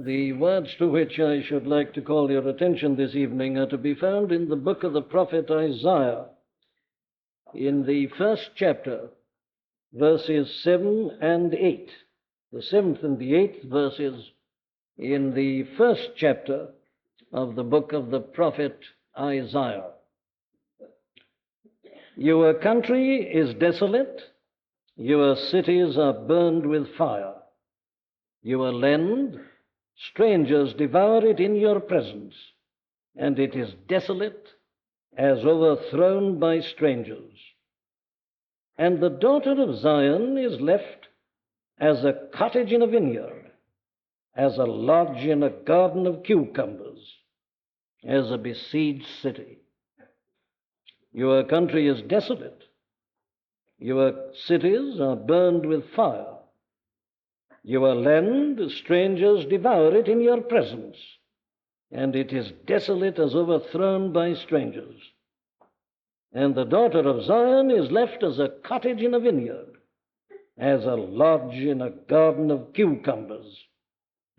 The words to which I should like to call your attention this evening are to be found in the book of the prophet Isaiah, in the first chapter, verses 7 and 8. The 7th and the 8th verses in the first chapter of the book of the prophet Isaiah. Your country is desolate, your cities are burned with fire. Your land, strangers devour it in your presence, and it is desolate, as overthrown by strangers. And the daughter of Zion is left as a cottage in a vineyard, as a lodge in a garden of cucumbers, as a besieged city. Your country is desolate. Your cities are burned with fire. Your land, strangers devour it in your presence, and it is desolate as overthrown by strangers. And the daughter of Zion is left as a cottage in a vineyard, as a lodge in a garden of cucumbers,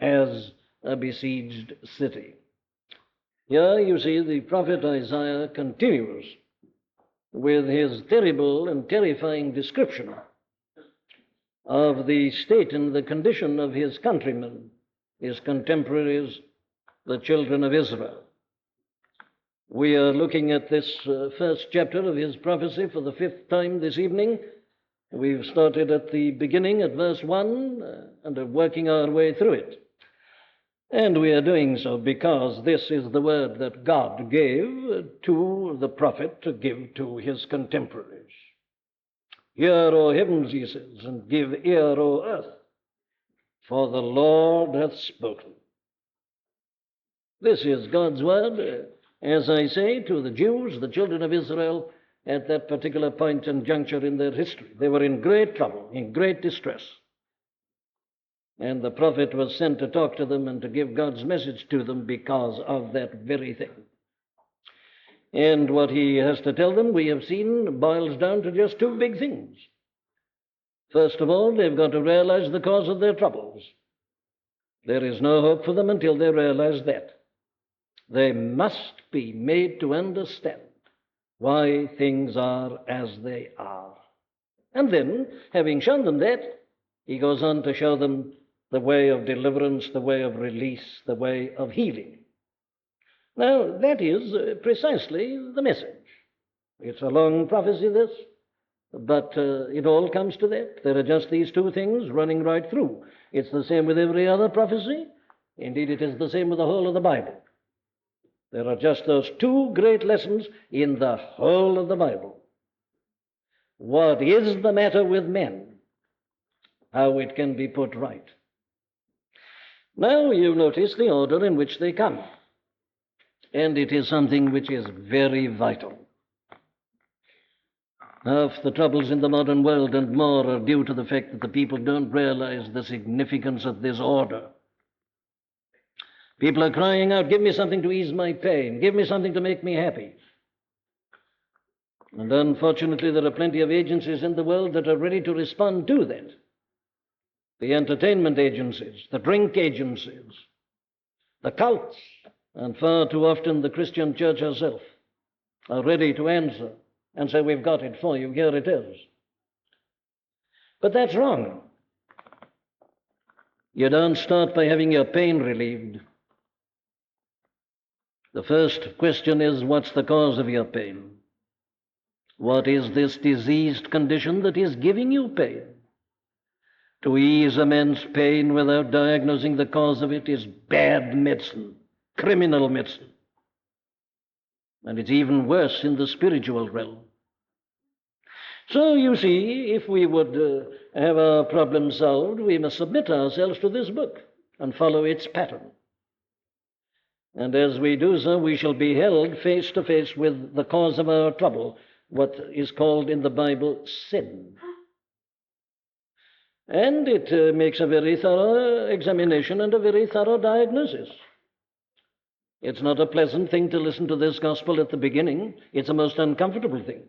as a besieged city. Here you see the prophet Isaiah continues with his terrible and terrifying description of the state and the condition of his countrymen, his contemporaries, the children of Israel. We are looking at this first chapter of his prophecy for the 5th time this evening. We've started at the beginning at verse 1 and are working our way through it. And we are doing so because this is the word that God gave to the prophet to give to his contemporaries. Hear, O heavens, he says, and give ear, O earth, for the Lord hath spoken. This is God's word, as I say, to the Jews, the children of Israel, at that particular point and juncture in their history. They were in great trouble, in great distress. And the prophet was sent to talk to them and to give God's message to them because of that very thing. And what he has to tell them, we have seen, boils down to just two big things. First of all, they've got to realize the cause of their troubles. There is no hope for them until they realize that. They must be made to understand why things are as they are. And then, having shown them that, he goes on to show them the way of deliverance, the way of release, the way of healing. Now, that is precisely the message. It's a long prophecy, this, but it all comes to that. There are just these two things running right through. It's the same with every other prophecy. Indeed, it is the same with the whole of the Bible. There are just those two great lessons in the whole of the Bible. What is the matter with men? How it can be put right. Now you notice the order in which they come. And it is something which is very vital. Half the troubles in the modern world and more are due to the fact that the people don't realize the significance of this order. People are crying out, give me something to ease my pain, give me something to make me happy. And unfortunately, there are plenty of agencies in the world that are ready to respond to that. The entertainment agencies, the drink agencies, the cults, and far too often the Christian church herself are ready to answer and say, we've got it for you, here it is. But that's wrong. You don't start by having your pain relieved. The first question is, what's the cause of your pain? What is this diseased condition that is giving you pain? To ease a man's pain without diagnosing the cause of it is bad medicine, criminal medicine. And it's even worse in the spiritual realm. So, you see, if we would have our problem solved, we must submit ourselves to this book and follow its pattern. And as we do so, we shall be held face to face with the cause of our trouble, what is called in the Bible sin. And it makes a very thorough examination and a very thorough diagnosis. It's not a pleasant thing to listen to this gospel at the beginning. It's a most uncomfortable thing.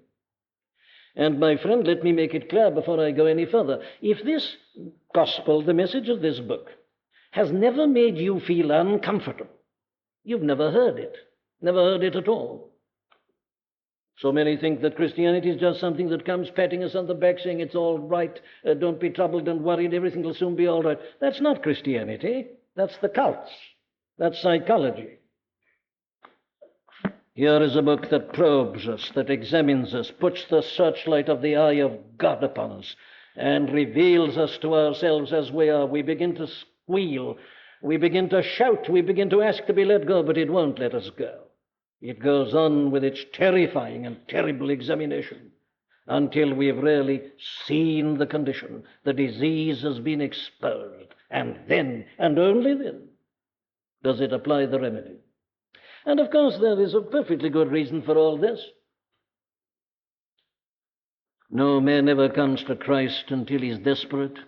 And my friend, let me make it clear before I go any further. If this gospel, the message of this book, has never made you feel uncomfortable. You've never heard it at all. So many think that Christianity is just something that comes patting us on the back saying it's all right, don't be troubled and worried, everything will soon be all right. That's not Christianity. That's the cults. That's psychology. Here is a book that probes us, that examines us, puts the searchlight of the eye of God upon us, and reveals us to ourselves as we are. We begin to squeal. We begin to shout. We begin to ask to be let go, but it won't let us go. It goes on with its terrifying and terrible examination until we've really seen the condition. The disease has been exposed, and then, and only then, does it apply the remedy. And of course, there is a perfectly good reason for all this. No man ever comes to Christ until he's desperate.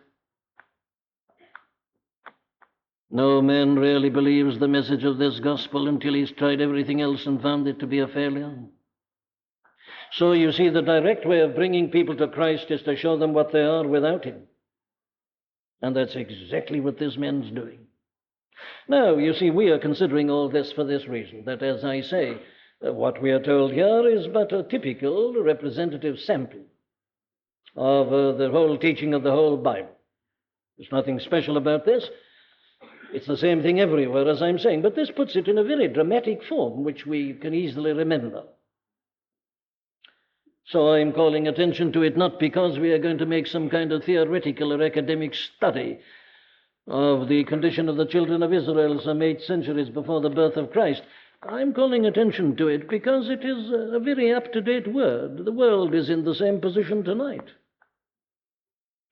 No man really believes the message of this gospel until he's tried everything else and found it to be a failure. So you see, the direct way of bringing people to Christ is to show them what they are without him. And that's exactly what this man's doing. Now, you see, we are considering all this for this reason, that, as I say, what we are told here is but a typical representative sample of the whole teaching of the whole Bible. There's nothing special about this. It's the same thing everywhere, as I'm saying, but this puts it in a very dramatic form, which we can easily remember. So I'm calling attention to it not because we are going to make some kind of theoretical or academic study of the condition of the children of Israel some 8 centuries before the birth of Christ. I'm calling attention to it because it is a very up-to-date word. The world is in the same position tonight.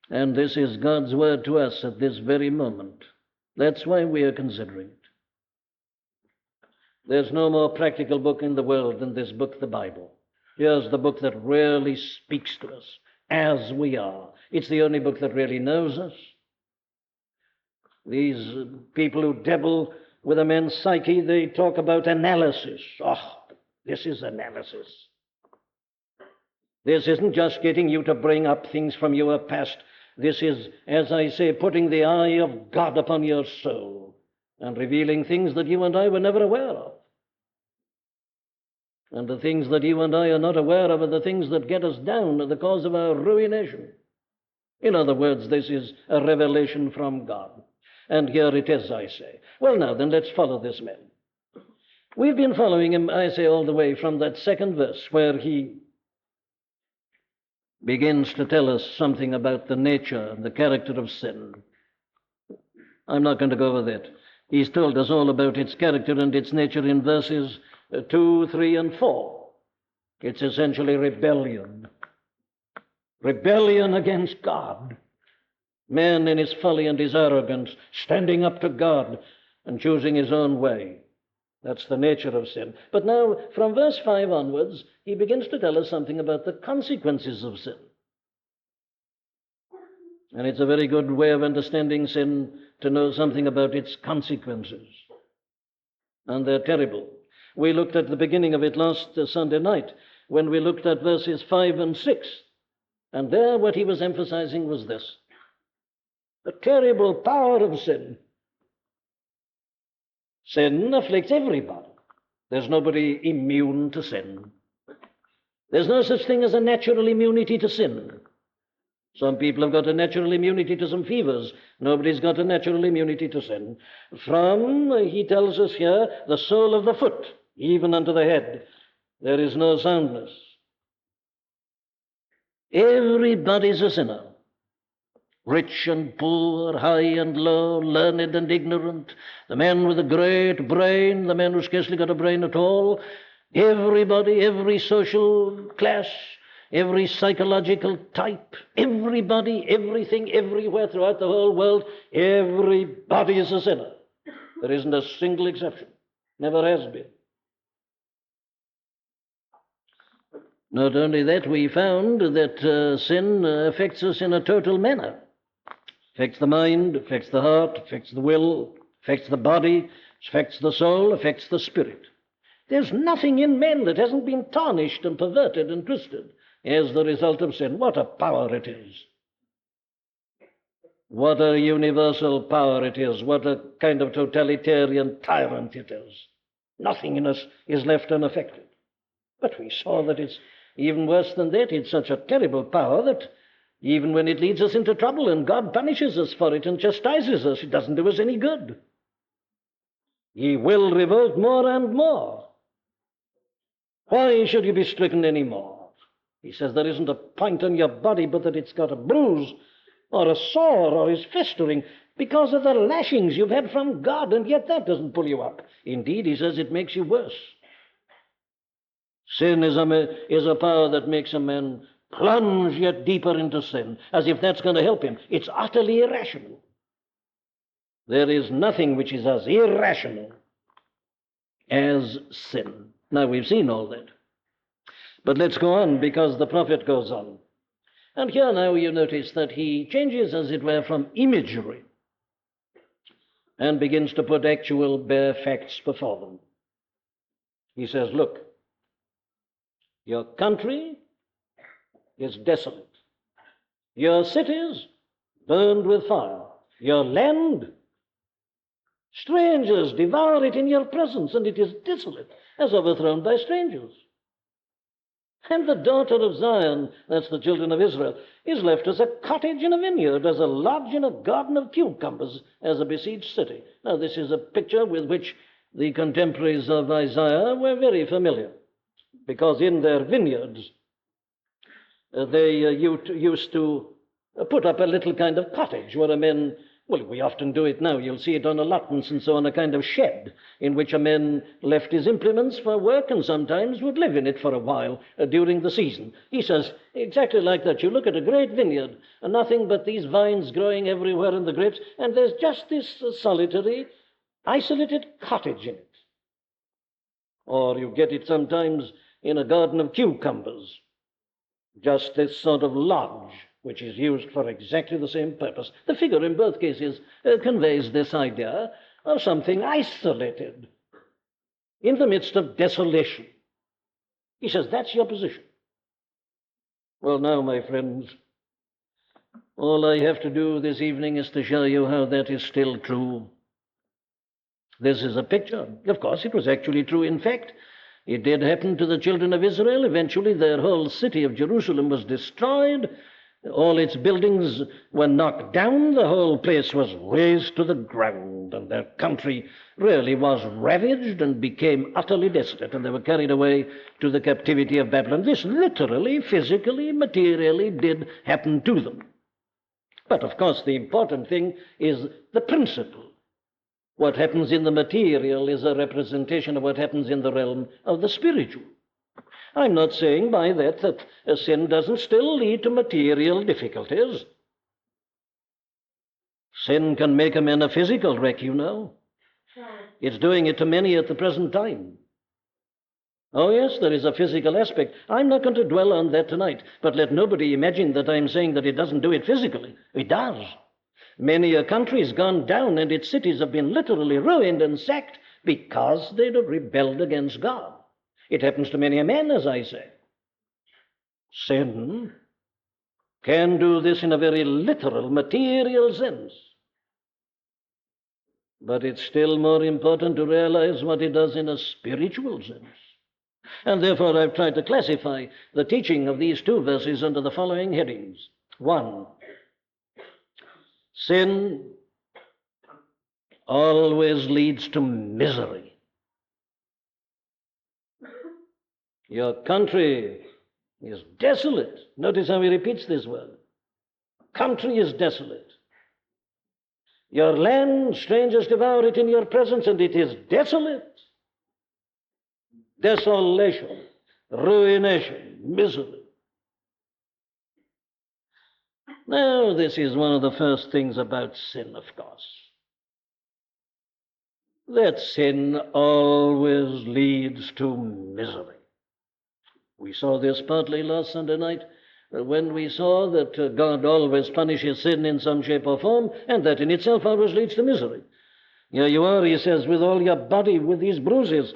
And this is God's word to us at this very moment. That's why we are considering it. There's no more practical book in the world than this book, the Bible. Here's the book that really speaks to us as we are. It's the only book that really knows us. These people who dabble with a man's psyche, they talk about analysis. Oh, this is analysis. This isn't just getting you to bring up things from your past. This is, as I say, putting the eye of God upon your soul and revealing things that you and I were never aware of. And the things that you and I are not aware of are the things that get us down, are the cause of our ruination. In other words, this is a revelation from God. And here it is, I say. Well, now then, let's follow this man. We've been following him, I say, all the way from that second verse where he begins to tell us something about the nature and the character of sin. I'm not going to go over that. He's told us all about its character and its nature in verses 2, 3, and 4. It's essentially rebellion. Rebellion against God. Man in his folly and his arrogance, standing up to God and choosing his own way. That's the nature of sin. But now, from verse 5 onwards, he begins to tell us something about the consequences of sin. And it's a very good way of understanding sin to know something about its consequences. And they're terrible. We looked at the beginning of it last Sunday night when we looked at verses 5 and 6. And there what he was emphasizing was this: the terrible power of sin. Sin afflicts everybody. There's nobody immune to sin. There's no such thing as a natural immunity to sin. Some people have got a natural immunity to some fevers. Nobody's got a natural immunity to sin. From, he tells us here, the sole of the foot, even unto the head, there is no soundness. Everybody's a sinner. Rich and poor, high and low, learned and ignorant, the man with a great brain, the man who scarcely got a brain at all, everybody, every social class, every psychological type, everybody, everything, everywhere throughout the whole world, everybody is a sinner. There isn't a single exception. Never has been. Not only that, we found that sin affects us in a total manner. Affects the mind, affects the heart, affects the will, affects the body, affects the soul, affects the spirit. There's nothing in men that hasn't been tarnished and perverted and twisted as the result of sin. What a power it is. What a universal power it is. What a kind of totalitarian tyrant it is. Nothing in us is left unaffected. But we saw that it's even worse than that. It's such a terrible power that even when it leads us into trouble and God punishes us for it and chastises us, it doesn't do us any good. Ye will revolt more and more. Why should you be stricken any more? He says there isn't a point on your body but that it's got a bruise or a sore or is festering because of the lashings you've had from God, and yet that doesn't pull you up. Indeed, he says it makes you worse. Sin is a power that makes a man plunge yet deeper into sin, as if that's going to help him. It's utterly irrational. There is nothing which is as irrational as sin. Now, we've seen all that. But let's go on, because the prophet goes on. And here now you notice that he changes, as it were, from imagery and begins to put actual bare facts before them. He says, look, your country is desolate. Your cities burned with fire. Your land, strangers devour it in your presence, and it is desolate, as overthrown by strangers. And the daughter of Zion, that's the children of Israel, is left as a cottage in a vineyard, as a lodge in a garden of cucumbers, as a besieged city. Now, this is a picture with which the contemporaries of Isaiah were very familiar, because in their vineyards they used to put up a little kind of cottage where a man, well, we often do it now, you'll see it on allotments and so on, a kind of shed in which a man left his implements for work and sometimes would live in it for a while during the season. He says, exactly like that. You look at a great vineyard, and nothing but these vines growing everywhere in the grapes, and there's just this solitary, isolated cottage in it. Or you get it sometimes in a garden of cucumbers, just this sort of lodge, which is used for exactly the same purpose. The figure in both cases conveys this idea of something isolated in the midst of desolation. He says, that's your position. Well, now, my friends, all I have to do this evening is to show you how that is still true. This is a picture. Of course, it was actually true. In fact, it did happen to the children of Israel. Eventually, their whole city of Jerusalem was destroyed. All its buildings were knocked down. The whole place was razed to the ground, and their country really was ravaged and became utterly desolate, and they were carried away to the captivity of Babylon. This literally, physically, materially did happen to them. But, of course, the important thing is the principle. What happens in the material is a representation of what happens in the realm of the spiritual. I'm not saying by that sin doesn't still lead to material difficulties. Sin can make a man a physical wreck, you know. It's doing it to many at the present time. Oh, yes, there is a physical aspect. I'm not going to dwell on that tonight, but let nobody imagine that I'm saying that it doesn't do it physically. It does. Many a country's gone down, and its cities have been literally ruined and sacked because they'd have rebelled against God. It happens to many a man, as I say. Sin can do this in a very literal, material sense. But it's still more important to realize what it does in a spiritual sense. And therefore I've tried to classify the teaching of these two verses under the following headings. 1, sin always leads to misery. Your country is desolate. Notice how he repeats this word. Country is desolate. Your land, strangers devour it in your presence, and it is desolate. Desolation, ruination, misery. Now, this is one of the first things about sin, of course. That sin always leads to misery. We saw this partly last Sunday night when we saw that God always punishes sin in some shape or form, and that in itself always leads to misery. Here you are, he says, with all your body with these bruises.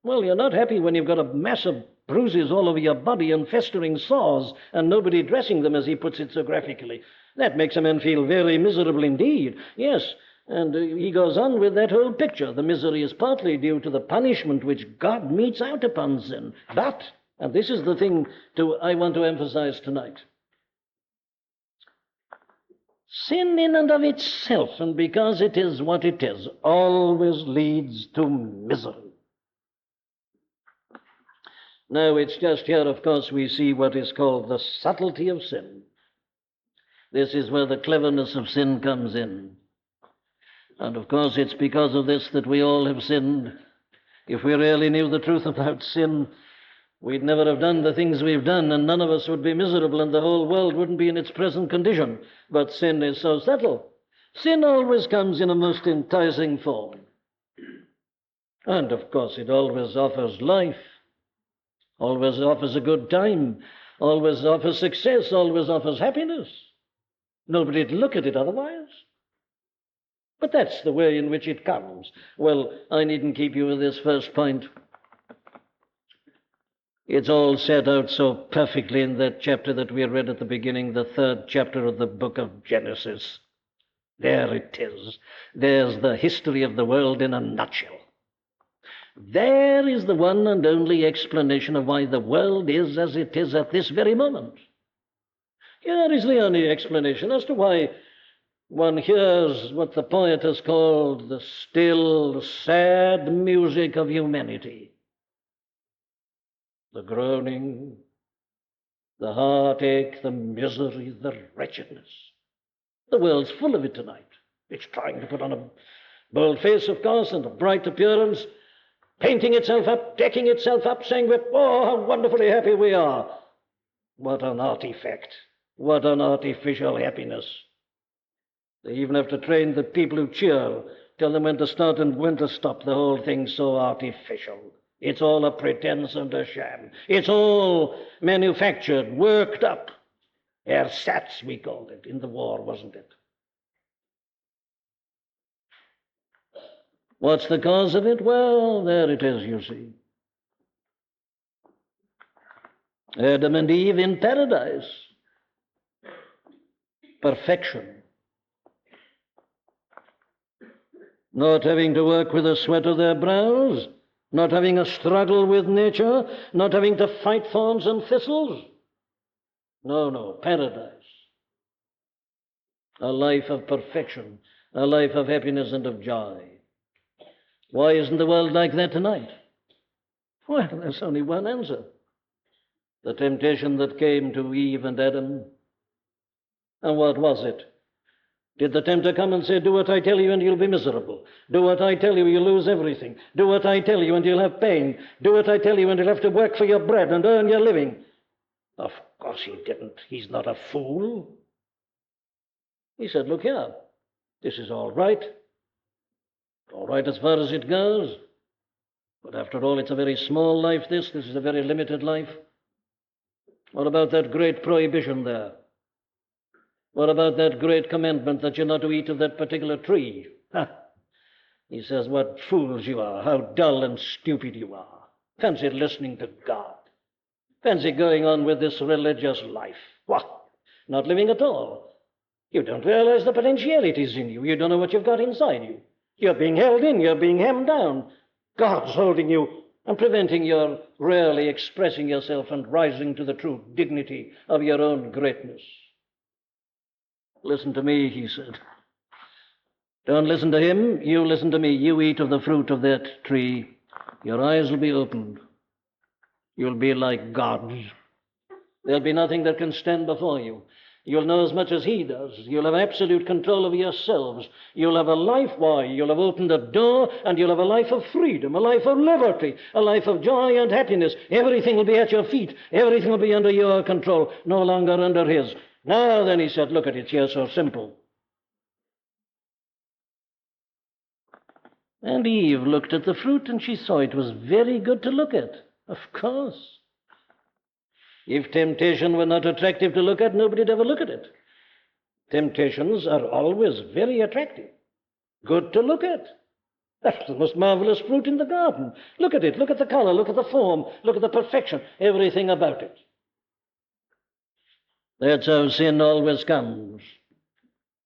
Well, you're not happy when you've got a mass of bruises all over your body and festering sores and nobody dressing them, as he puts it so graphically. That makes a man feel very miserable indeed. Yes, and he goes on with that whole picture. The misery is partly due to the punishment which God metes out upon sin. But, and this is the thing I want to emphasize tonight, sin in and of itself, and because it is what it is, always leads to misery. Now, it's just here, of course, we see what is called the subtlety of sin. This is where the cleverness of sin comes in. And, of course, it's because of this that we all have sinned. If we really knew the truth about sin, we'd never have done the things we've done, and none of us would be miserable, and the whole world wouldn't be in its present condition. But sin is so subtle. Sin always comes in a most enticing form. And, of course, it always offers life, always offers a good time, always offers success, always offers happiness. Nobody'd look at it otherwise. But that's the way in which it comes. Well, I needn't keep you with this first point. It's all set out so perfectly in that chapter that we read at the beginning, the 3rd chapter of the book of Genesis. There it is. There's the history of the world in a nutshell. There is the one and only explanation of why the world is as it is at this very moment. Here is the only explanation as to why one hears what the poet has called the still, sad music of humanity. The groaning, the heartache, the misery, the wretchedness. The world's full of it tonight. It's trying to put on a bold face, of course, and a bright appearance, painting itself up, decking itself up, saying, oh, how wonderfully happy we are. What an artifact. What an artificial happiness. They even have to train the people who cheer, tell them when to start and when to stop. The whole thing's so artificial. It's all a pretense and a sham. It's all manufactured, worked up. Ersatz, we called it, in the war, wasn't it? What's the cause of it? Well, there it is, you see. Adam and Eve in paradise. Perfection. Not having to work with the sweat of their brows, not having a struggle with nature, not having to fight thorns and thistles. No, paradise. A life of perfection, a life of happiness and of joy. Why isn't the world like that tonight? Well, there's only one answer. The temptation that came to Eve and Adam. And what was it? Did the tempter come and say, do what I tell you and you'll be miserable? Do what I tell you, you'll lose everything. Do what I tell you and you'll have pain. Do what I tell you and you'll have to work for your bread and earn your living. Of course he didn't. He's not a fool. He said, look here, this is all right. All right as far as it goes. But after all, it's a very small life, this. This is a very limited life. What about that great prohibition there? What about that great commandment that you're not to eat of that particular tree? Ha! He says, what fools you are, how dull and stupid you are. Fancy listening to God. Fancy going on with this religious life. What? Not living at all. You don't realize the potentialities in you. You don't know what you've got inside you. You're being held in, you're being hemmed down. God's holding you and preventing your really expressing yourself and rising to the true dignity of your own greatness. Listen to me, he said. Don't listen to him, you listen to me. You eat of the fruit of that tree, your eyes will be opened. You'll be like gods. There'll be nothing that can stand before you. You'll know as much as he does. You'll have absolute control over yourselves. You'll have a life, why? You'll have opened a door, and you'll have a life of freedom, a life of liberty, a life of joy and happiness. Everything will be at your feet. Everything will be under your control, no longer under his. Now then, he said, look at it, it's here so simple. And Eve looked at the fruit, and she saw it was very good to look at. Of course. If temptation were not attractive to look at, nobody'd ever look at it. Temptations are always very attractive, good to look at. That's the most marvelous fruit in the garden. Look at it, look at the color, look at the form, look at the perfection, everything about it. That's how sin always comes.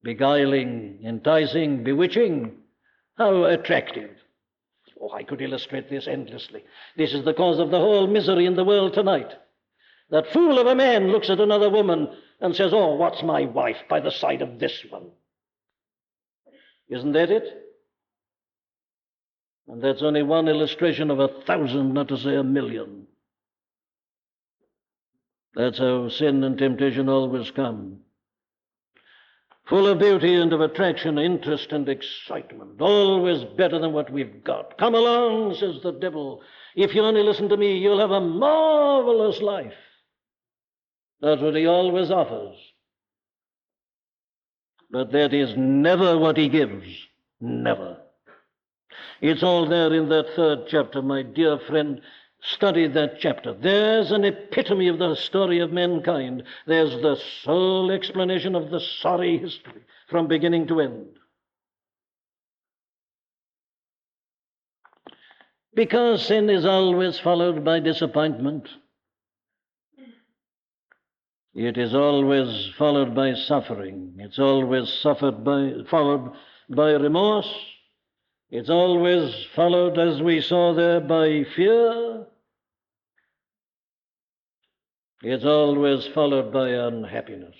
beguiling, enticing, bewitching. How attractive. Oh, I could illustrate this endlessly. This is the cause of the whole misery in the world tonight. That fool of a man looks at another woman and says, oh, what's my wife by the side of this one? Isn't that it? And that's only one illustration of 1,000, not to say 1,000,000. That's how sin and temptation always come. Full of beauty and of attraction, interest and excitement, always better than what we've got. Come along, says the devil. If you only listen to me, you'll have a marvelous life. That's what he always offers. But that is never what he gives. Never. It's all there in that 3rd chapter, my dear friend. Study that chapter. There's an epitome of the story of mankind. There's the sole explanation of the sorry history from beginning to end. Because sin is always followed by disappointment. It is always followed by suffering. It's always followed by remorse. It's always followed, as we saw there, by fear. It's always followed by unhappiness.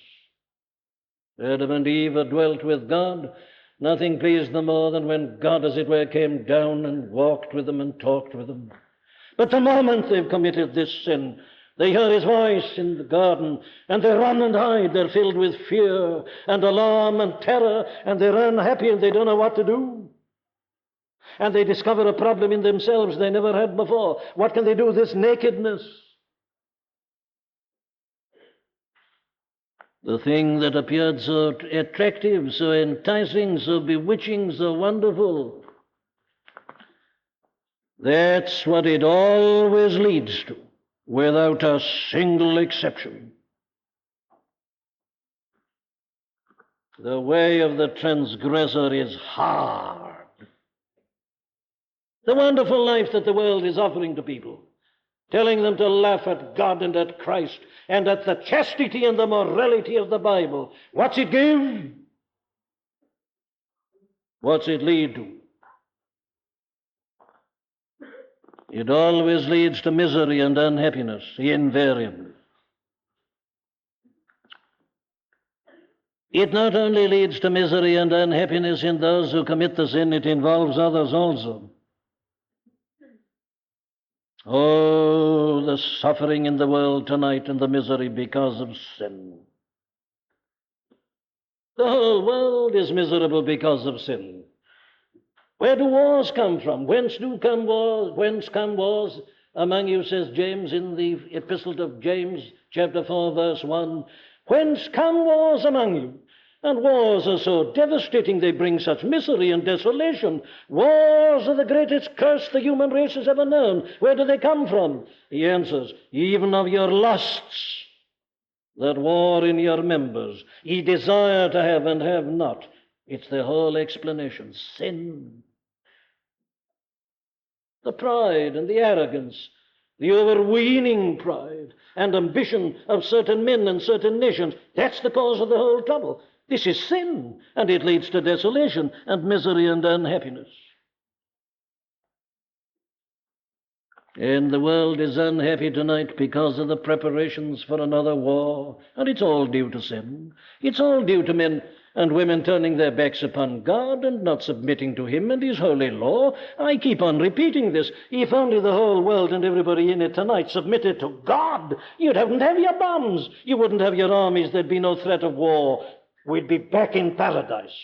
Adam and Eve had dwelt with God. Nothing pleased them more than when God, as it were, came down and walked with them and talked with them. But the moment they've committed this sin, they hear his voice in the garden, and they run and hide. They're filled with fear and alarm and terror, and they're unhappy and they don't know what to do. And they discover a problem in themselves they never had before. What can they do with this nakedness? The thing that appeared so attractive, so enticing, so bewitching, so wonderful, that's what it always leads to, without a single exception. The way of the transgressor is hard. The wonderful life that the world is offering to people, telling them to laugh at God and at Christ and at the chastity and the morality of the Bible. What's it give? What's it lead to? It always leads to misery and unhappiness, invariably. It not only leads to misery and unhappiness in those who commit the sin, it involves others also. Oh, the suffering in the world tonight and the misery because of sin. The whole world is miserable because of sin. Where do wars come from? Whence come wars among you, says James in the epistle of James, chapter 4, verse 1. Whence come wars among you? And wars are so devastating, they bring such misery and desolation. Wars are the greatest curse the human race has ever known. Where do they come from? He answers, even of your lusts that war in your members. Ye desire to have and have not. It's the whole explanation. Sin. The pride and the arrogance, the overweening pride and ambition of certain men and certain nations, that's the cause of the whole trouble. This is sin, and it leads to desolation and misery and unhappiness. And the world is unhappy tonight because of the preparations for another war, and it's all due to sin. It's all due to men and women turning their backs upon God and not submitting to him and his holy law. I keep on repeating this. If only the whole world and everybody in it tonight submitted to God, you'd have your bombs. You wouldn't have your armies. There'd be no threat of war. We'd be back in paradise.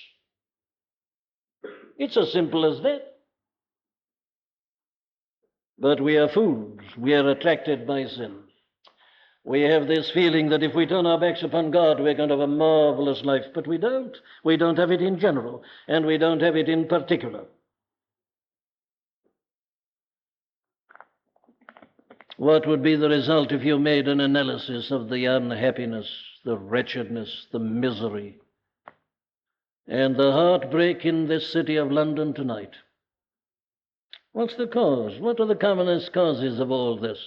It's as simple as that. But we are fools. We are attracted by sin. We have this feeling that if we turn our backs upon God, we're going to have a marvelous life. But we don't. We don't have it in general, and we don't have it in particular. What would be the result if you made an analysis of the unhappiness, the wretchedness, the misery, and the heartbreak in this city of London tonight? What's the cause? What are the commonest causes of all this?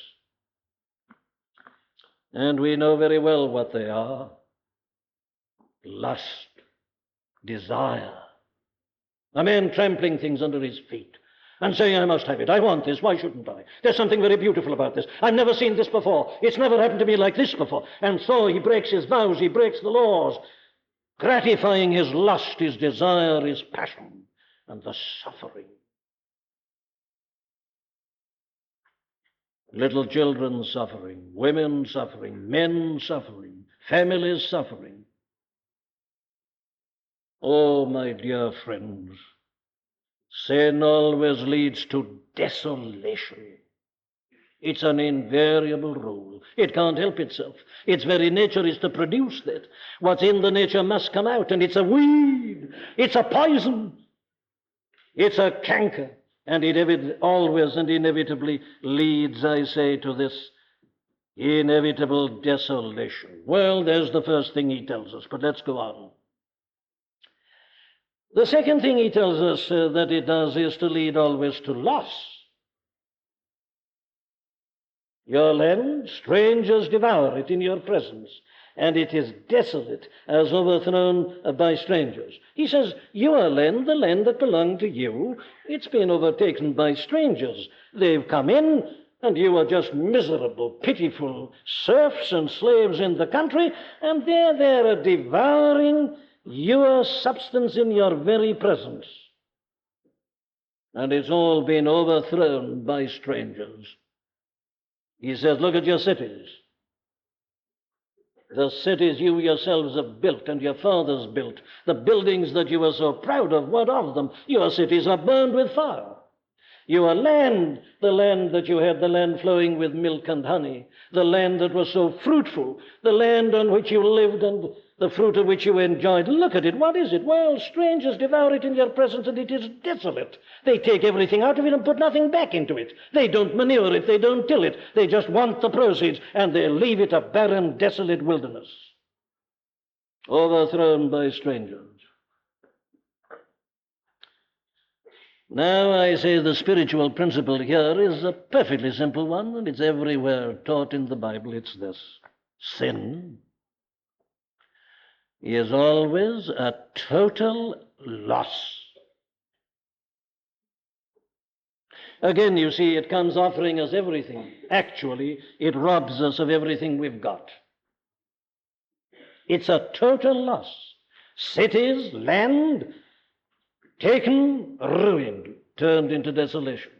And we know very well what they are. Lust, desire. A man trampling things under his feet and saying, I must have it, I want this, why shouldn't I? There's something very beautiful about this. I've never seen this before. It's never happened to me like this before. And so he breaks his vows, he breaks the laws, gratifying his lust, his desire, his passion, and the suffering. Little children suffering, women suffering, men suffering, families suffering. Oh, my dear friends, sin always leads to desolation. It's an invariable rule. It can't help itself. Its very nature is to produce that. What's in the nature must come out, and it's a weed. It's a poison. It's a canker. And it always and inevitably leads, I say, to this inevitable desolation. Well, there's the first thing he tells us, but let's go on. The second thing he tells us that it does is to lead always to loss. Your land, strangers devour it in your presence, and it is desolate as overthrown by strangers. He says, your land, the land that belonged to you, it's been overtaken by strangers. They've come in, and you are just miserable, pitiful serfs and slaves in the country, and they're there devouring your substance in your very presence. And it's all been overthrown by strangers. He says, look at your cities. The cities you yourselves have built and your fathers built, the buildings that you were so proud of, what of them? Your cities are burned with fire. Your land, the land that you had, the land flowing with milk and honey, the land that was so fruitful, the land on which you lived and the fruit of which you enjoyed. Look at it. What is it? Well, strangers devour it in your presence, and it is desolate. They take everything out of it and put nothing back into it. They don't manure it. They don't till it. They just want the proceeds, and they leave it a barren, desolate wilderness, overthrown by strangers. Now, I say the spiritual principle here is a perfectly simple one, and it's everywhere taught in the Bible. It's this: sin is always a total loss. Again, you see, it comes offering us everything. Actually, it robs us of everything we've got. It's a total loss. Cities, land, taken, ruined, turned into desolation.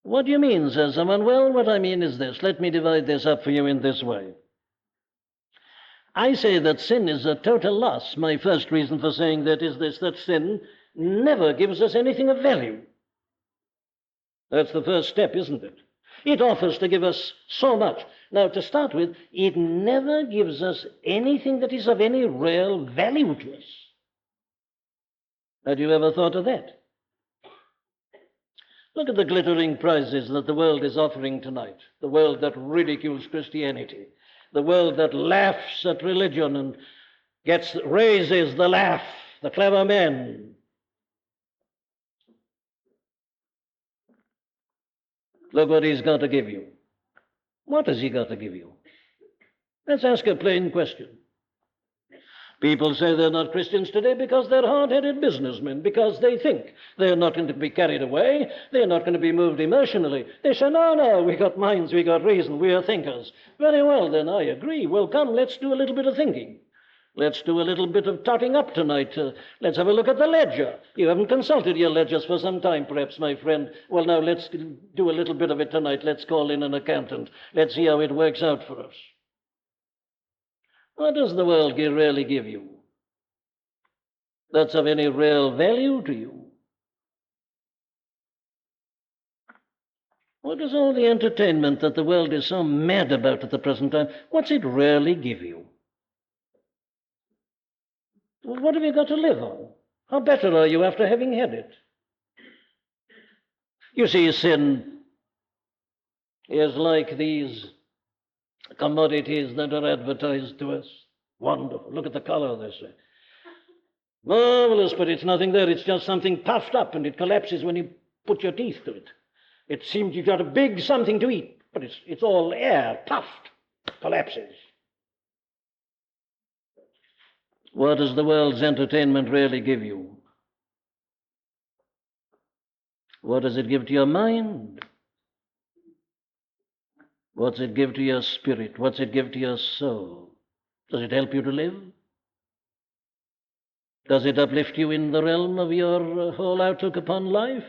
What do you mean, says someone? Well, what I mean is this. Let me divide this up for you in this way. I say that sin is a total loss. My first reason for saying that is this, that sin never gives us anything of value. That's the first step, isn't it? It offers to give us so much. Now, to start with, it never gives us anything that is of any real value to us. Had you ever thought of that? Look at the glittering prizes that the world is offering tonight, the world that ridicules Christianity, the world that laughs at religion and raises the laugh, the clever men. Look what he's got to give you. What has he got to give you? Let's ask a plain question. People say they're not Christians today because they're hard-headed businessmen, because they think they're not going to be carried away, they're not going to be moved emotionally. They say, no, we got minds, we got reason, we are thinkers. Very well, then, I agree. Well, come, let's do a little bit of thinking. Let's do a little bit of totting up tonight. Let's have a look at the ledger. You haven't consulted your ledgers for some time, perhaps, my friend. Well, now, let's do a little bit of it tonight. Let's call in an accountant. Let's see how it works out for us. What does the world really give you that's of any real value to you? What is all the entertainment that the world is so mad about at the present time? What's it really give you? What have you got to live on? How better are you after having had it? You see, sin is like these commodities that are advertised to us. Wonderful. Look at the color, they say. Marvelous, but it's nothing there. It's just something puffed up, and it collapses when you put your teeth to it. It seems you've got a big something to eat, but it's all air, puffed, collapses. What does the world's entertainment really give you? What does it give to your mind? What's it give to your spirit? What's it give to your soul? Does it help you to live? Does it uplift you in the realm of your whole outlook upon life?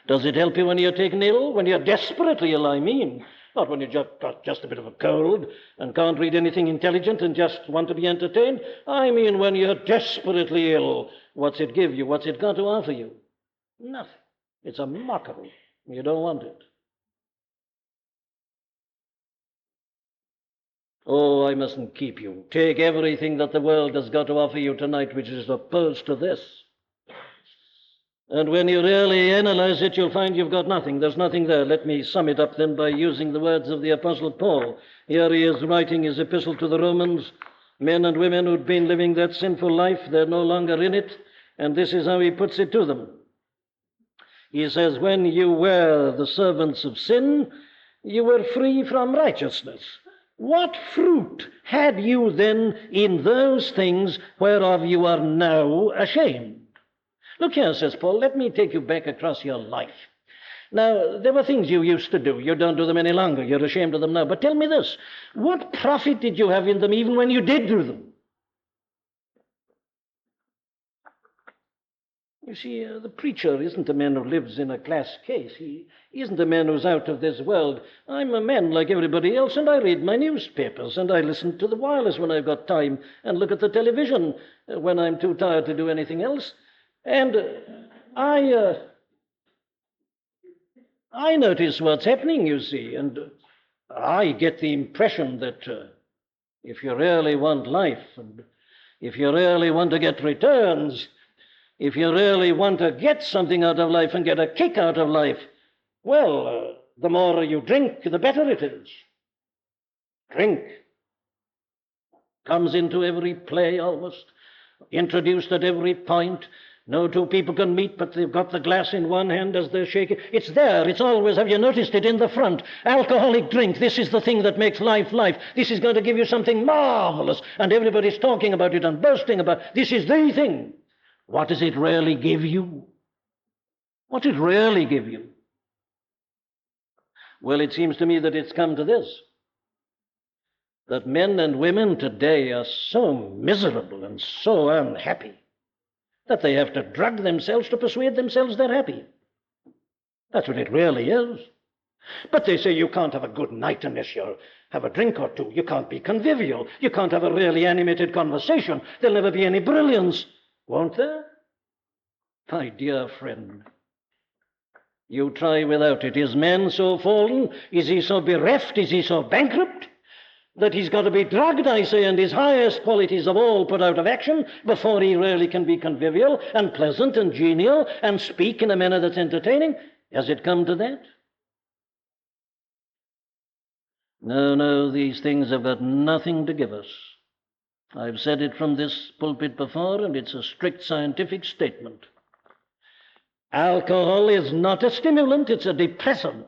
Does it help you when you're taken ill, when you're desperately ill, I mean? Not when you've got just a bit of a cold and can't read anything intelligent and just want to be entertained. I mean when you're desperately ill. What's it give you? What's it got to offer you? Nothing. It's a mockery. You don't want it. Oh, I mustn't keep you. Take everything that the world has got to offer you tonight, which is opposed to this. And when you really analyze it, you'll find you've got nothing. There's nothing there. Let me sum it up then by using the words of the Apostle Paul. Here he is writing his epistle to the Romans. Men and women who'd been living that sinful life, they're no longer in it. And this is how he puts it to them. He says, when you were the servants of sin, you were free from righteousness. What fruit had you then in those things whereof you are now ashamed? Look here, says Paul, let me take you back across your life. Now, there were things you used to do. You don't do them any longer. You're ashamed of them now. But tell me this, what profit did you have in them even when you did do them? You see, the preacher isn't a man who lives in a glass case. He isn't a man who's out of this world. I'm a man like everybody else, and I read my newspapers, and I listen to the wireless when I've got time, and look at the television when I'm too tired to do anything else. And I notice what's happening, you see, and I get the impression that if you really want life, and if you really want to get returns, if you really want to get something out of life and get a kick out of life, well, the more you drink, the better it is. Drink comes into every play almost, introduced at every point. No two people can meet, but they've got the glass in one hand as they're shaking. It's there. It's always, have you noticed it, in the front? Alcoholic drink. This is the thing that makes life life. This is going to give you something marvelous, and everybody's talking about it and boasting about it. This is the thing. What does it really give you? What does it really give you? Well, it seems to me that it's come to this, that men and women today are so miserable and so unhappy that they have to drug themselves to persuade themselves they're happy. That's what it really is. But they say you can't have a good night unless you have a drink or two. You can't be convivial. You can't have a really animated conversation. There'll never be any brilliance. Won't there? My dear friend, you try without it. Is man so fallen? Is he so bereft? Is he so bankrupt that he's got to be drugged, I say, and his highest qualities of all put out of action before he really can be convivial and pleasant and genial and speak in a manner that's entertaining? Has it come to that? No, these things have got nothing to give us. I've said it from this pulpit before, and it's a strict scientific statement. Alcohol is not a stimulant, it's a depressant.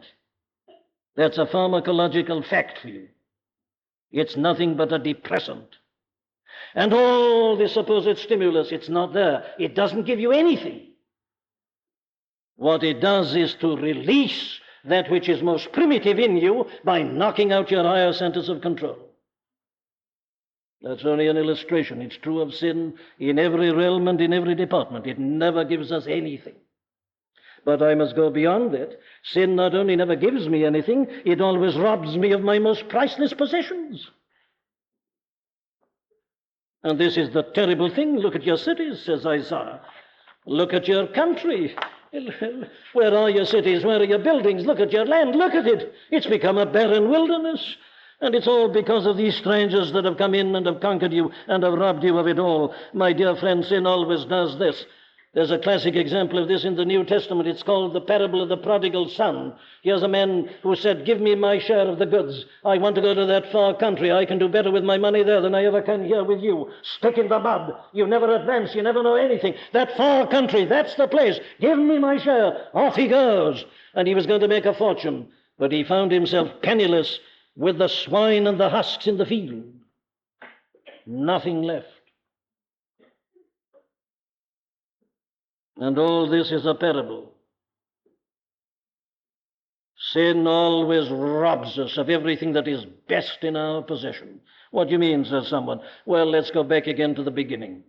That's a pharmacological fact for you. It's nothing but a depressant. And all the supposed stimulus, it's not there. It doesn't give you anything. What it does is to release that which is most primitive in you by knocking out your higher centers of control. That's only an illustration. It's true of sin in every realm and in every department. It never gives us anything. But I must go beyond that. Sin not only never gives me anything, it always robs me of my most priceless possessions. And this is the terrible thing. Look at your cities, says Isaiah. Look at your country. Where are your cities? Where are your buildings? Look at your land. Look at it. It's become a barren wilderness. And it's all because of these strangers that have come in and have conquered you and have robbed you of it all. My dear friend, sin always does this. There's a classic example of this in the New Testament. It's called the parable of the prodigal son. Here's a man who said, give me my share of the goods. I want to go to that far country. I can do better with my money there than I ever can here with you. Stick in the mud. You never advance. You never know anything. That far country, that's the place. Give me my share. Off he goes. And he was going to make a fortune. But he found himself penniless with the swine and the husks in the field. Nothing left. And all this is a parable. Sin always robs us of everything that is best in our possession. What do you mean, says someone? Well, let's go back again to the beginning.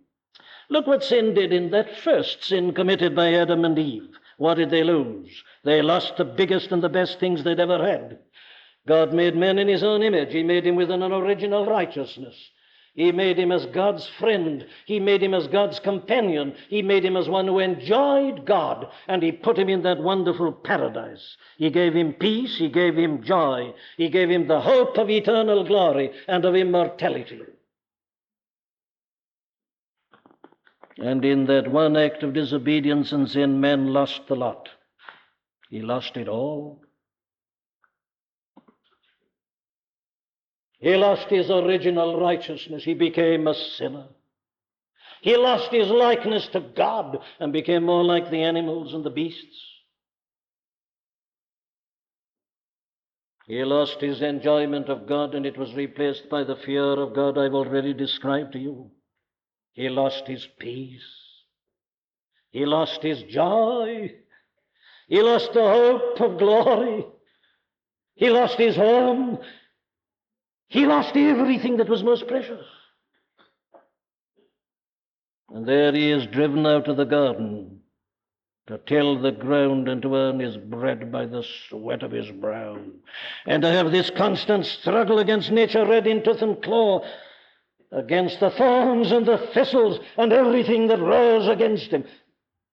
Look what sin did in that first sin committed by Adam and Eve. What did they lose? They lost the biggest and the best things they'd ever had. God made man in his own image. He made him with an original righteousness. He made him as God's friend. He made him as God's companion. He made him as one who enjoyed God, and he put him in that wonderful paradise. He gave him peace. He gave him joy. He gave him the hope of eternal glory and of immortality. And in that one act of disobedience and sin, man lost the lot. He lost it all. He lost his original righteousness. He became a sinner. He lost his likeness to God and became more like the animals and the beasts. He lost his enjoyment of God, and it was replaced by the fear of God I've already described to you. He lost his peace. He lost his joy. He lost the hope of glory. He lost his home. He lost everything that was most precious. And there he is, driven out of the garden to till the ground and to earn his bread by the sweat of his brow, and to have this constant struggle against nature, red in tooth and claw, against the thorns and the thistles and everything that rose against him.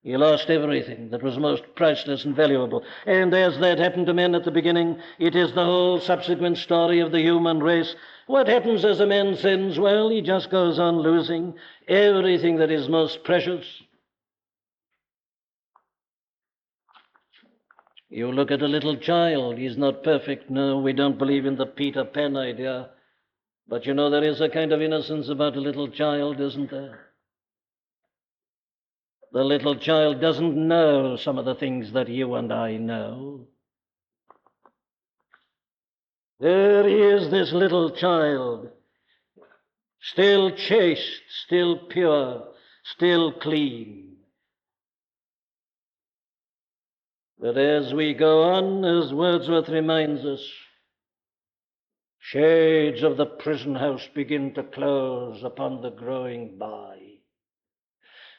He lost everything that was most priceless and valuable. And as that happened to men at the beginning, it is the whole subsequent story of the human race. What happens as a man sins? Well, he just goes on losing everything that is most precious. You look at a little child. He's not perfect. No, we don't believe in the Peter Pan idea. But you know, there is a kind of innocence about a little child, isn't there? The little child doesn't know some of the things that you and I know. There is this little child, still chaste, still pure, still clean. But as we go on, as Wordsworth reminds us, shades of the prison house begin to close upon the growing boy.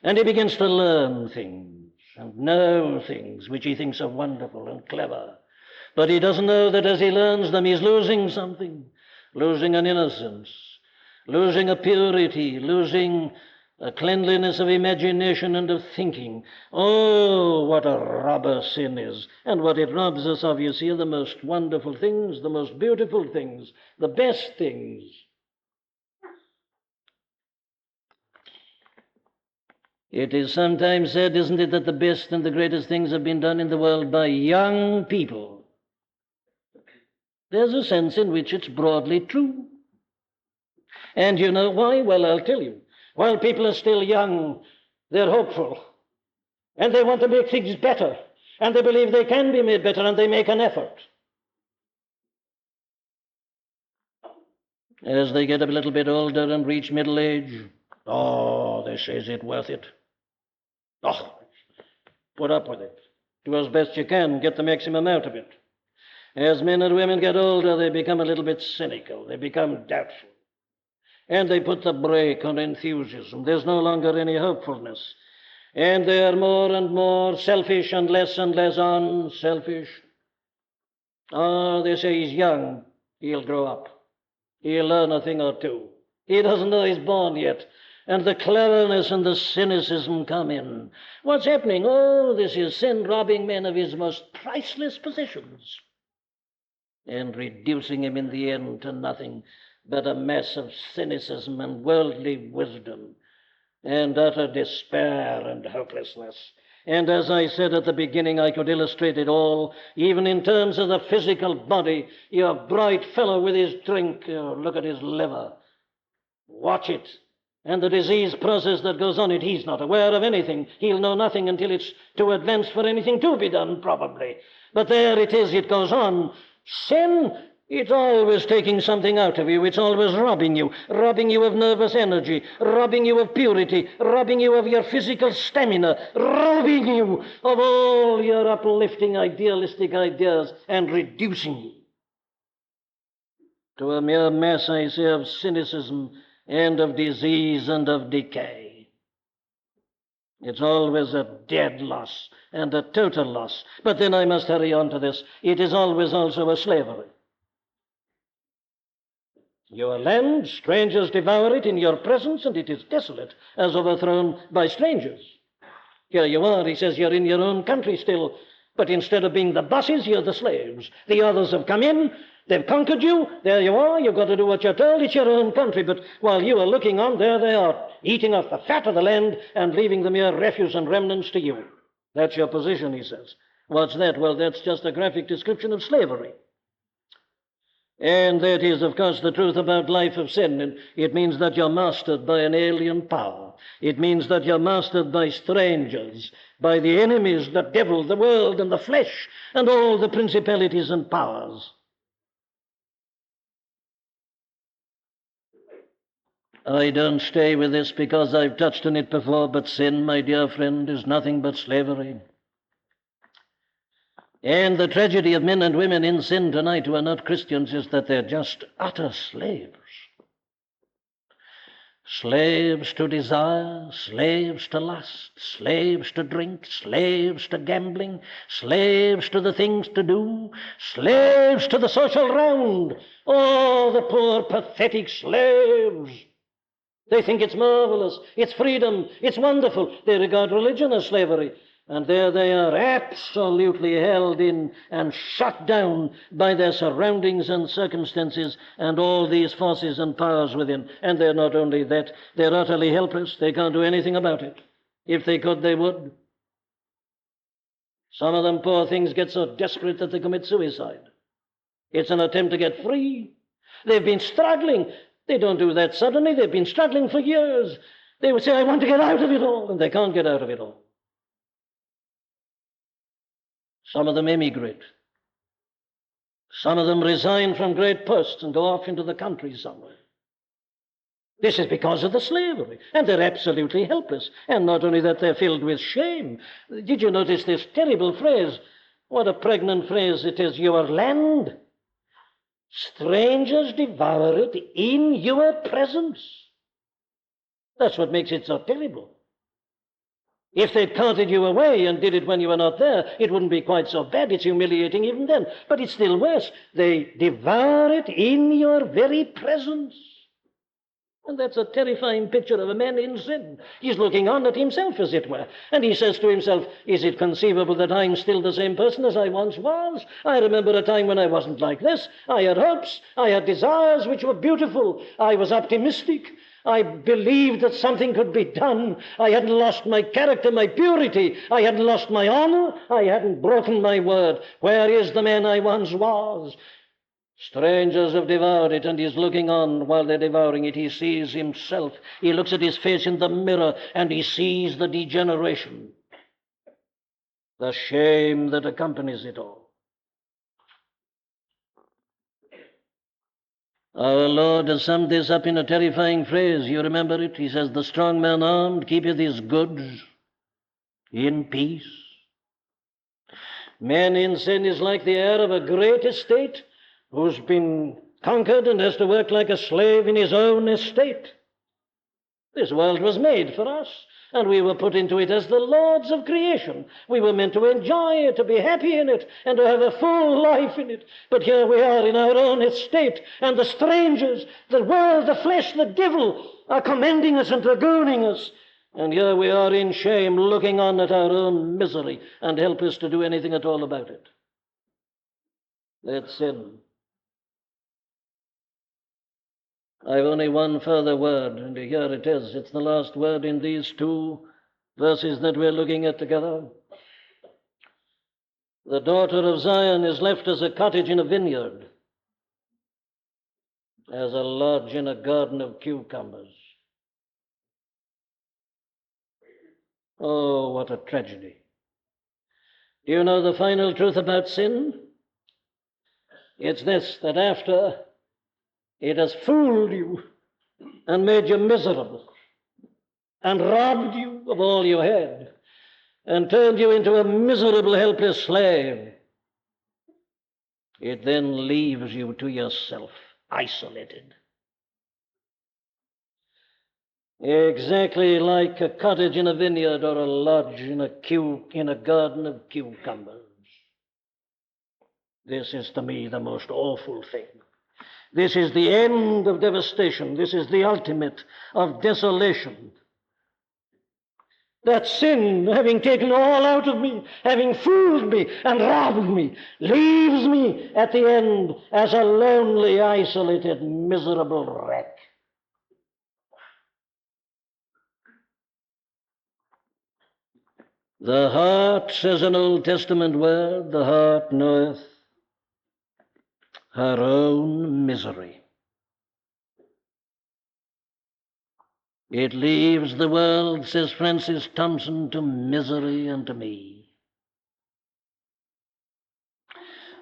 And he begins to learn things and know things which he thinks are wonderful and clever. But he doesn't know that as he learns them, he's losing something, losing an innocence, losing a purity, losing a cleanliness of imagination and of thinking. Oh, what a robber sin is, and what it robs us of, you see, are the most wonderful things, the most beautiful things, the best things. It is sometimes said, isn't it, that the best and the greatest things have been done in the world by young people. There's a sense in which it's broadly true. And you know why? Well, I'll tell you. While people are still young, they're hopeful. And they want to make things better. And they believe they can be made better, and they make an effort. As they get a little bit older and reach middle age, oh, they say, is it worth it? Oh, put up with it. Do as best you can, get the maximum out of it. As men and women get older, they become a little bit cynical. They become doubtful. And they put the brake on enthusiasm. There's no longer any hopefulness. And they are more and more selfish and less unselfish. Oh, they say he's young. He'll grow up. He'll learn a thing or two. He doesn't know he's born yet. And the cleverness and the cynicism come in. What's happening? Oh, this is sin robbing men of his most priceless possessions and reducing him in the end to nothing but a mass of cynicism and worldly wisdom and utter despair and hopelessness. And as I said at the beginning, I could illustrate it all, even in terms of the physical body. Your bright fellow with his drink, look at his liver. Watch it. And the disease process that goes on it, he's not aware of anything. He'll know nothing until it's too advanced for anything to be done, probably. But there it is, it goes on. Sin It's always taking something out of you. It's always robbing you of nervous energy, robbing you of purity, robbing you of your physical stamina, robbing you of all your uplifting idealistic ideas and reducing you to a mere mass, I say, of cynicism and of disease and of decay. It's always a dead loss and a total loss. But then I must hurry on to this. It is always also a slavery. Your land, strangers devour it in your presence, and it is desolate, as overthrown by strangers. Here you are, he says, you're in your own country still, but instead of being the bosses, you're the slaves. The others have come in, they've conquered you, there you are, you've got to do what you're told, it's your own country, but while you are looking on, there they are, eating off the fat of the land and leaving the mere refuse and remnants to you. That's your position, he says. What's that? Well, that's just a graphic description of slavery. And that is, of course, the truth about life of sin. And it means that you're mastered by an alien power. It means that you're mastered by strangers, by the enemies, the devil, the world, and the flesh, and all the principalities and powers. I don't stay with this because I've touched on it before, but sin, my dear friend, is nothing but slavery. And the tragedy of men and women in sin tonight who are not Christians is that they're just utter slaves. Slaves to desire, slaves to lust, slaves to drink, slaves to gambling, slaves to the things to do, slaves to the social round. Oh, the poor, pathetic slaves. They think it's marvelous, it's freedom, it's wonderful. They regard religion as slavery. And there they are, absolutely held in and shut down by their surroundings and circumstances and all these forces and powers within. And they're not only that, they're utterly helpless. They can't do anything about it. If they could, they would. Some of them, poor things, get so desperate that they commit suicide. It's an attempt to get free. They've been struggling. They don't do that suddenly. They've been struggling for years. They would say, I want to get out of it all, and they can't get out of it all. Some of them emigrate. Some of them resign from great posts and go off into the country somewhere. This is because of the slavery, and they're absolutely helpless. And not only that, they're filled with shame. Did you notice this terrible phrase? What a pregnant phrase it is. Your land, strangers devour it in your presence. That's what makes it so terrible. If they'd carted you away and did it when you were not there, it wouldn't be quite so bad. It's humiliating even then. But it's still worse. They devour it in your very presence. And that's a terrifying picture of a man in sin. He's looking on at himself, as it were. And he says to himself, is it conceivable that I'm still the same person as I once was? I remember a time when I wasn't like this. I had hopes. I had desires which were beautiful. I was optimistic. I believed that something could be done. I hadn't lost my character, my purity. I hadn't lost my honor. I hadn't broken my word. Where is the man I once was? Strangers have devoured it, and he's looking on while they're devouring it. He sees himself. He looks at his face in the mirror, and he sees the degeneration, the shame that accompanies it all. Our Lord has summed this up in a terrifying phrase. You remember it? He says, the strong man armed keepeth his goods in peace. Man in sin is like the heir of a great estate who's been conquered and has to work like a slave in his own estate. This world was made for us, and we were put into it as the lords of creation. We were meant to enjoy it, to be happy in it, and to have a full life in it. But here we are in our own estate, and the strangers, the world, the flesh, the devil are commending us and dragooning us. And here we are in shame, looking on at our own misery and helpless to do anything at all about it. That's sin. I've only one further word, and here it is. It's the last word in these two verses that we're looking at together. The daughter of Zion is left as a cottage in a vineyard, as a lodge in a garden of cucumbers. Oh, what a tragedy. Do you know the final truth about sin? It's this, that after it has fooled you and made you miserable and robbed you of all you had and turned you into a miserable, helpless slave, it then leaves you to yourself, isolated. Exactly like a cottage in a vineyard or a lodge in a garden of cucumbers. This is to me the most awful thing. This is the end of devastation. This is the ultimate of desolation. That sin, having taken all out of me, having fooled me and robbed me, leaves me at the end as a lonely, isolated, miserable wreck. The heart, says an Old Testament word, the heart knoweth her own misery. It leaves the world, says Francis Thompson, to misery and to me.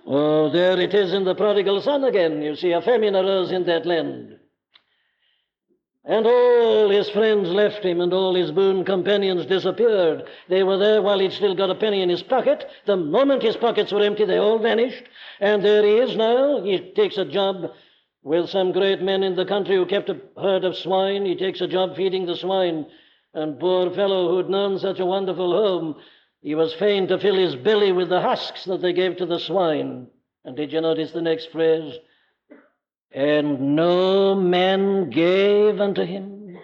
Oh, there it is in the prodigal son again. You see, a famine arose in that land. And all his friends left him, and all his boon companions disappeared. They were there while he'd still got a penny in his pocket. The moment his pockets were empty, they all vanished. And there he is now. He takes a job with some great men in the country who kept a herd of swine. He takes a job feeding the swine. And poor fellow who'd known such a wonderful home, he was fain to fill his belly with the husks that they gave to the swine. And did you notice the next phrase? And no man gave unto him.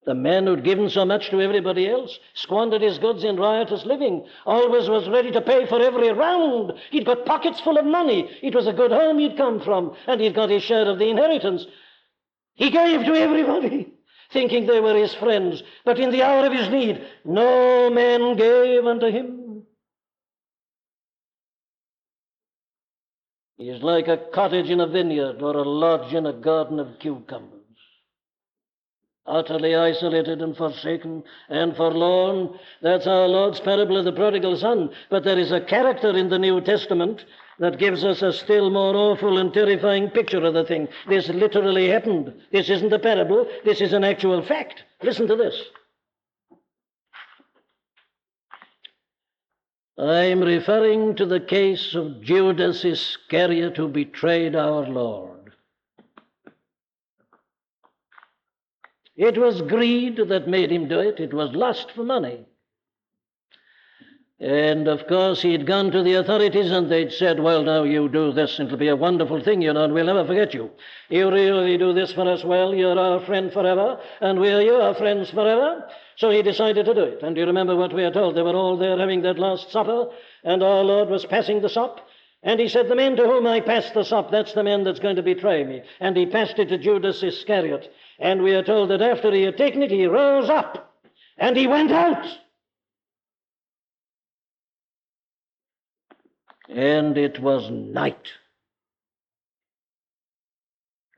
The man who'd given so much to everybody else, squandered his goods in riotous living, always was ready to pay for every round. He'd got pockets full of money. It was a good home he'd come from, and he'd got his share of the inheritance. He gave to everybody, thinking they were his friends, but in the hour of his need, no man gave unto him. He is like a cottage in a vineyard or a lodge in a garden of cucumbers, utterly isolated and forsaken and forlorn. That's our Lord's parable of the prodigal son. But there is a character in the New Testament that gives us a still more awful and terrifying picture of the thing. This literally happened. This isn't a parable. This is an actual fact. Listen to this. I'm referring to the case of Judas Iscariot, who betrayed our Lord. It was greed that made him do it. It was lust for money. And, of course, he'd gone to the authorities and they'd said, well, now you do this, and it'll be a wonderful thing, you know, and we'll never forget you. You really do this for us well, you're our friend forever, and we're your friends forever. So he decided to do it. And you remember what we are told. They were all there having that Last Supper, and our Lord was passing the sop. And he said, the men to whom I pass the sop, that's the men that's going to betray me. And he passed it to Judas Iscariot. And we are told that after he had taken it, he rose up, and he went out. And it was night.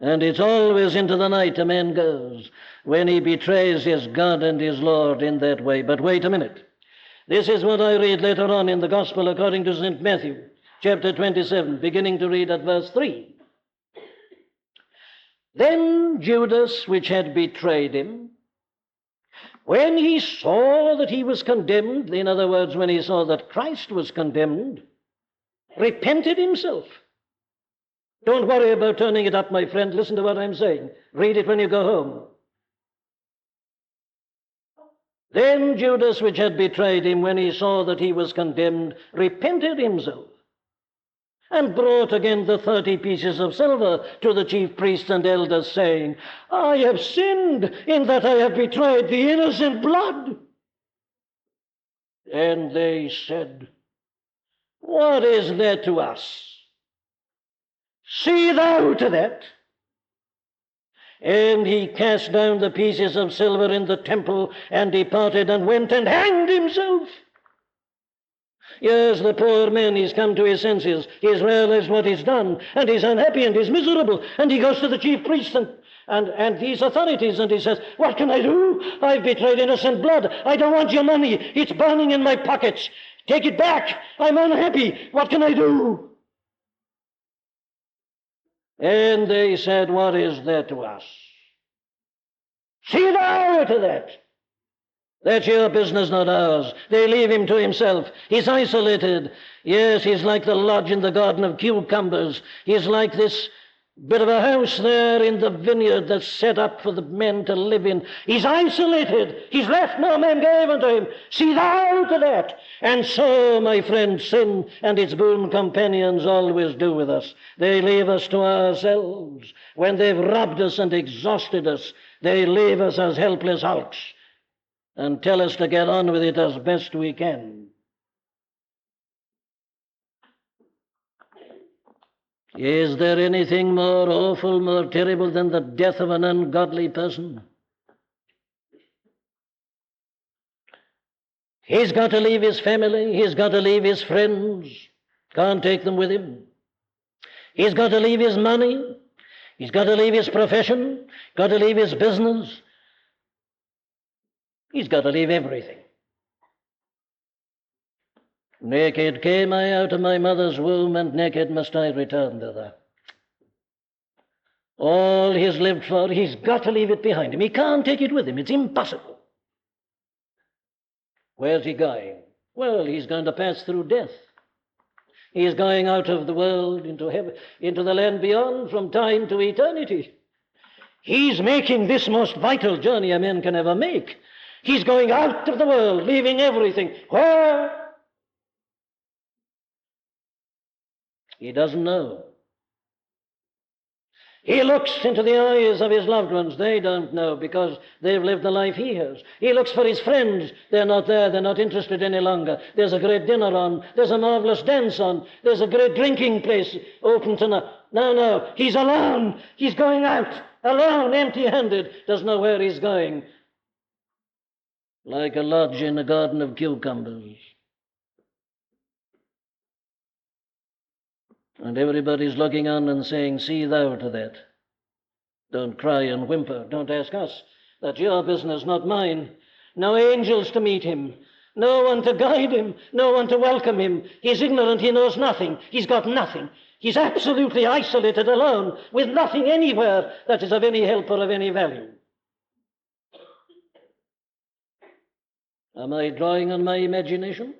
And it's always into the night a man goes when he betrays his God and his Lord in that way. But wait a minute. This is what I read later on in the Gospel according to St. Matthew, chapter 27, beginning to read at verse 3. Then Judas, which had betrayed him, when he saw that he was condemned, in other words, when he saw that Christ was condemned, repented himself. Don't worry about turning it up, my friend. Listen to what I'm saying. Read it when you go home. Then Judas, which had betrayed him, when he saw that he was condemned, repented himself, and brought again the 30 pieces of silver to the chief priests and elders, saying, I have sinned in that I have betrayed the innocent blood. And they said, what is that to us? See thou to that. And he cast down the pieces of silver in the temple and departed and went and hanged himself. Yes, the poor man, he's come to his senses. He's realized what he's done, and he's unhappy and he's miserable. And he goes to the chief priests and these authorities, and he says, what can I do? I've betrayed innocent blood. I don't want your money. It's burning in my pockets. Take it back. I'm unhappy. What can I do? And they said, what is that to us? See thou to that. That's your business, not ours. They leave him to himself. He's isolated. Yes, he's like the lodge in the garden of cucumbers. He's like this bit of a house there in the vineyard that's set up for the men to live in. He's isolated. He's left no man gave unto him. See thou to that. And so, my friend, sin and its boon companions always do with us. They leave us to ourselves. When they've robbed us and exhausted us, they leave us as helpless hulks and tell us to get on with it as best we can. Is there anything more awful, more terrible than the death of an ungodly person? He's got to leave his family. He's got to leave his friends. Can't take them with him. He's got to leave his money. He's got to leave his profession. Got to leave his business. He's got to leave everything. Naked came I out of my mother's womb, and naked must I return thither. All he's lived for, he's got to leave it behind him. He can't take it with him. It's impossible. Where's he going? Well, he's going to pass through death. He's going out of the world into heaven, into the land beyond, from time to eternity. He's making this most vital journey a man can ever make. He's going out of the world, leaving everything. Where? He doesn't know. He looks into the eyes of his loved ones. They don't know because they've lived the life he has. He looks for his friends. They're not there. They're not interested any longer. There's a great dinner on. There's a marvelous dance on. There's a great drinking place open tonight. No. He's alone. He's going out alone, empty-handed. Doesn't know where he's going. Like a lodge in a garden of cucumbers. And everybody's looking on and saying, see thou to that. Don't cry and whimper. Don't ask us. That's your business, not mine. No angels to meet him. No one to guide him. No one to welcome him. He's ignorant. He knows nothing. He's got nothing. He's absolutely isolated, alone, with nothing anywhere that is of any help or of any value. Am I drawing on my imagination?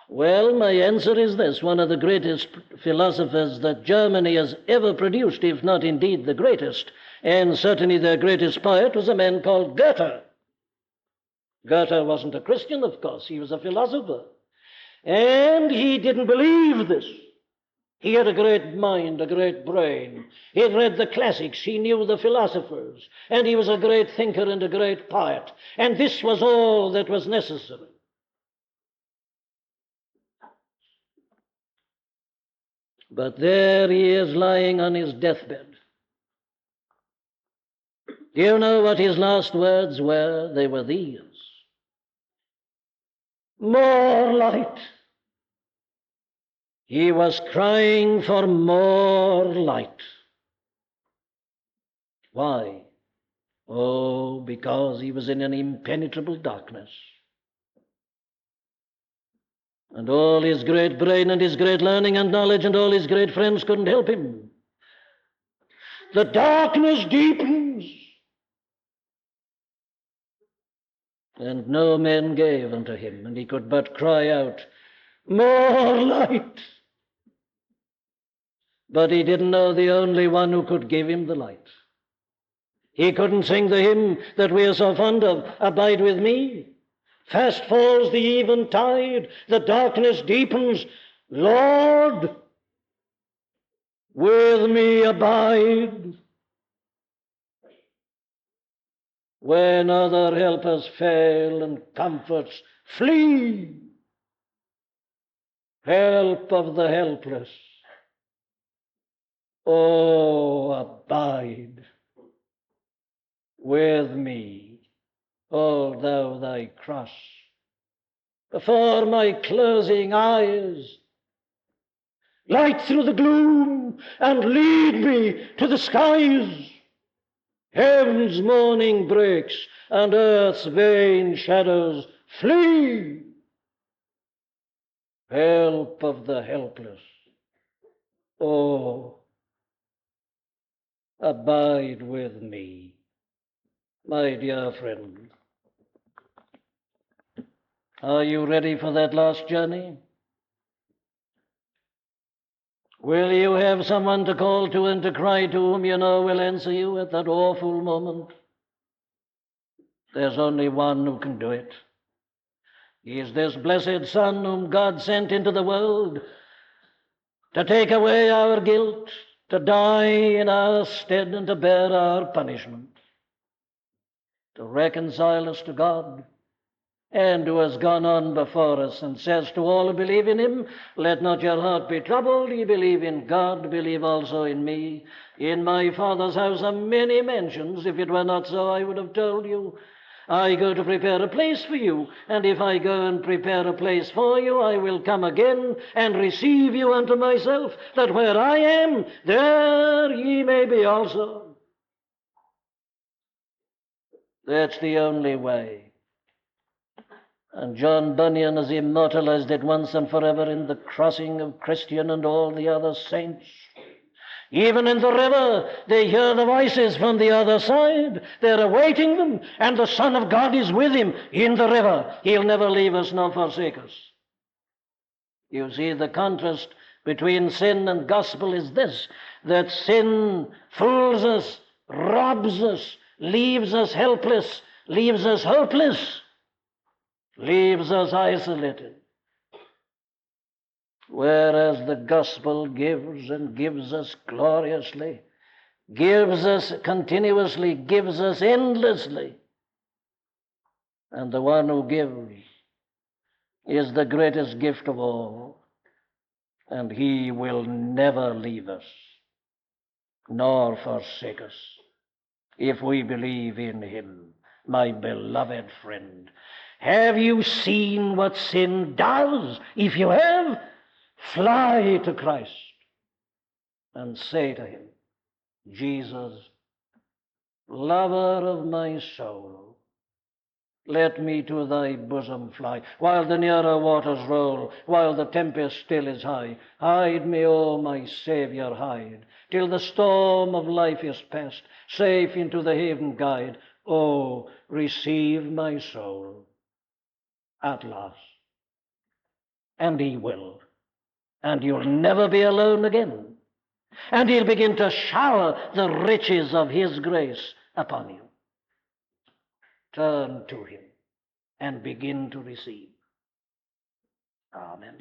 Well, my answer is this. One of the greatest philosophers that Germany has ever produced, if not indeed the greatest, and certainly their greatest poet, was a man called Goethe. Goethe wasn't a Christian, of course. He was a philosopher. And he didn't believe this. He had a great mind, a great brain. He had read the classics. He knew the philosophers. And he was a great thinker and a great poet. And this was all that was necessary. But there he is lying on his deathbed. Do you know what his last words were? They were these. More light. He was crying for more light. Why? Oh, because he was in an impenetrable darkness. And all his great brain and his great learning and knowledge and all his great friends couldn't help him. The darkness deepens. And no man gave unto him, and he could but cry out, more light. But he didn't know the only one who could give him the light. He couldn't sing the hymn that we are so fond of, Abide with me. Fast falls the eventide, the darkness deepens. Lord, with me abide. When other helpers fail and comforts flee, help of the helpless, oh, abide with me. Hold thou thy cross before my closing eyes. Light through the gloom and lead me to the skies. Heaven's morning breaks and earth's vain shadows flee. Help of the helpless, Oh, abide with me, my dear friend. Are you ready for that last journey? Will you have someone to call to and to cry to whom you know will answer you at that awful moment? There's only one who can do it. He is this blessed Son whom God sent into the world to take away our guilt, to die in our stead, and to bear our punishment, to reconcile us to God, and who has gone on before us and says to all who believe in him, let not your heart be troubled, ye believe in God, believe also in me. In my Father's house are many mansions. If it were not so, I would have told you. I go to prepare a place for you, and if I go and prepare a place for you, I will come again and receive you unto myself, that where I am, there ye may be also. That's the only way. And John Bunyan has immortalized it once and forever in the crossing of Christian and all the other saints. Even in the river, they hear the voices from the other side. They're awaiting them, and the Son of God is with him in the river. He'll never leave us nor forsake us. You see, the contrast between sin and gospel is this, that sin fools us, robs us, leaves us helpless, leaves us hopeless, leaves us isolated. Whereas the gospel gives and gives us gloriously, gives us continuously, gives us endlessly. And the one who gives is the greatest gift of all, and he will never leave us nor forsake us if we believe in him. My beloved friend, have you seen what sin does? If you have, fly to Christ and say to him, Jesus, lover of my soul, let me to thy bosom fly, while the nearer waters roll, while the tempest still is high. Hide me, O my Saviour, hide, till the storm of life is past, safe into the haven guide. Oh, receive my soul at last. And he will, and you'll never be alone again. And he'll begin to shower the riches of his grace upon you. Turn to him and begin to receive. Amen.